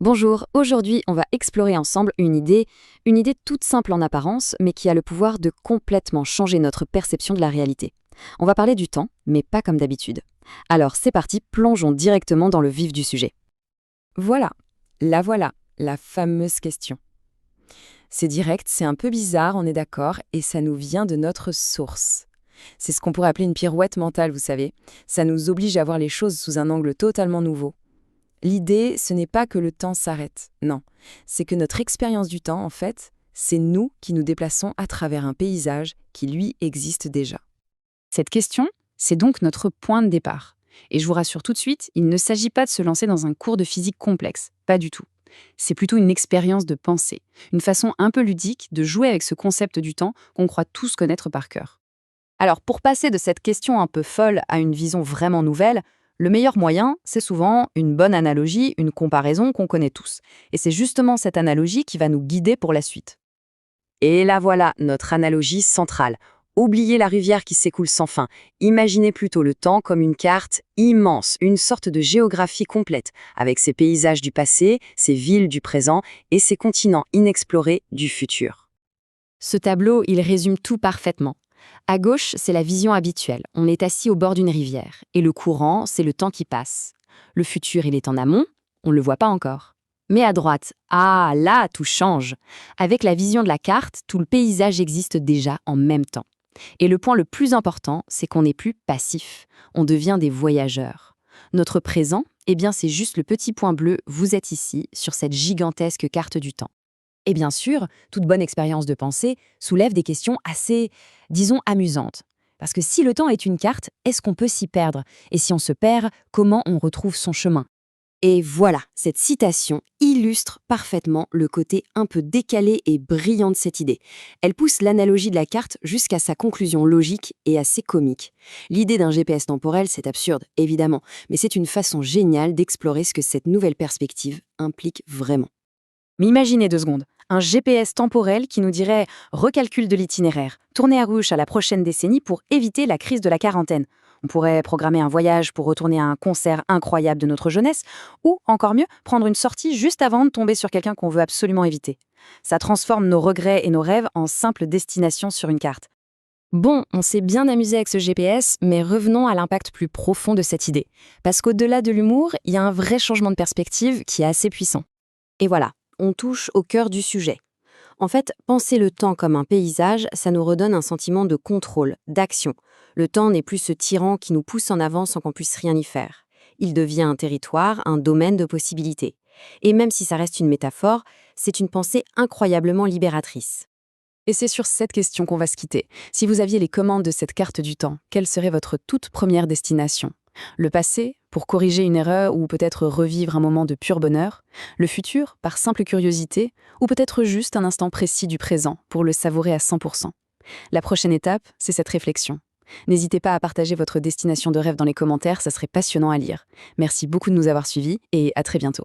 Bonjour, aujourd'hui on va explorer ensemble une idée toute simple en apparence, mais qui a le pouvoir de complètement changer notre perception de la réalité. On va parler du temps, mais pas comme d'habitude. Alors c'est parti, plongeons directement dans le vif du sujet. Voilà, la fameuse question. C'est direct, c'est un peu bizarre, on est d'accord, et ça nous vient de notre source. C'est ce qu'on pourrait appeler une pirouette mentale, vous savez. Ça nous oblige à voir les choses sous un angle totalement nouveau. L'idée, ce n'est pas que le temps s'arrête, non. C'est que notre expérience du temps, en fait, c'est nous qui nous déplaçons à travers un paysage qui, lui, existe déjà. Cette question, c'est donc notre point de départ. Et je vous rassure tout de suite, il ne s'agit pas de se lancer dans un cours de physique complexe, pas du tout. C'est plutôt une expérience de pensée, une façon un peu ludique de jouer avec ce concept du temps qu'on croit tous connaître par cœur. Alors, pour passer de cette question un peu folle à une vision vraiment nouvelle, le meilleur moyen, c'est souvent une bonne analogie, une comparaison qu'on connaît tous. Et c'est justement cette analogie qui va nous guider pour la suite. Et là voilà, notre analogie centrale. Oubliez la rivière qui s'écoule sans fin. Imaginez plutôt le temps comme une carte immense, une sorte de géographie complète, avec ses paysages du passé, ses villes du présent et ses continents inexplorés du futur. Ce tableau, il résume tout parfaitement. À gauche, c'est la vision habituelle. On est assis au bord d'une rivière. Et le courant, c'est le temps qui passe. Le futur, il est en amont. On ne le voit pas encore. Mais à droite, ah là, tout change. Avec la vision de la carte, tout le paysage existe déjà en même temps. Et le point le plus important, c'est qu'on n'est plus passif. On devient des voyageurs. Notre présent, eh bien, c'est juste le petit point bleu, vous êtes ici, sur cette gigantesque carte du temps. Et bien sûr, toute bonne expérience de pensée soulève des questions assez, disons, amusantes. Parce que si le temps est une carte, est-ce qu'on peut s'y perdre? Et si on se perd, comment on retrouve son chemin? Et voilà, cette citation illustre parfaitement le côté un peu décalé et brillant de cette idée. Elle pousse l'analogie de la carte jusqu'à sa conclusion logique et assez comique. L'idée d'un GPS temporel, c'est absurde, évidemment, mais c'est une façon géniale d'explorer ce que cette nouvelle perspective implique vraiment. Mais imaginez 2 secondes, un GPS temporel qui nous dirait recalcul de l'itinéraire, tournez à gauche à la prochaine décennie pour éviter la crise de la quarantaine. On pourrait programmer un voyage pour retourner à un concert incroyable de notre jeunesse, ou, encore mieux, prendre une sortie juste avant de tomber sur quelqu'un qu'on veut absolument éviter. Ça transforme nos regrets et nos rêves en simples destinations sur une carte. Bon, on s'est bien amusé avec ce GPS, mais revenons à l'impact plus profond de cette idée. Parce qu'au-delà de l'humour, il y a un vrai changement de perspective qui est assez puissant. Et voilà, on touche au cœur du sujet. En fait, penser le temps comme un paysage, ça nous redonne un sentiment de contrôle, d'action. Le temps n'est plus ce tyran qui nous pousse en avant sans qu'on puisse rien y faire. Il devient un territoire, un domaine de possibilités. Et même si ça reste une métaphore, c'est une pensée incroyablement libératrice. Et c'est sur cette question qu'on va se quitter. Si vous aviez les commandes de cette carte du temps, quelle serait votre toute première destination? Le passé, pour corriger une erreur ou peut-être revivre un moment de pur bonheur? Le futur, par simple curiosité? Ou peut-être juste un instant précis du présent, pour le savourer à 100%? La prochaine étape, c'est cette réflexion. N'hésitez pas à partager votre destination de rêve dans les commentaires, ça serait passionnant à lire. Merci beaucoup de nous avoir suivis et à très bientôt.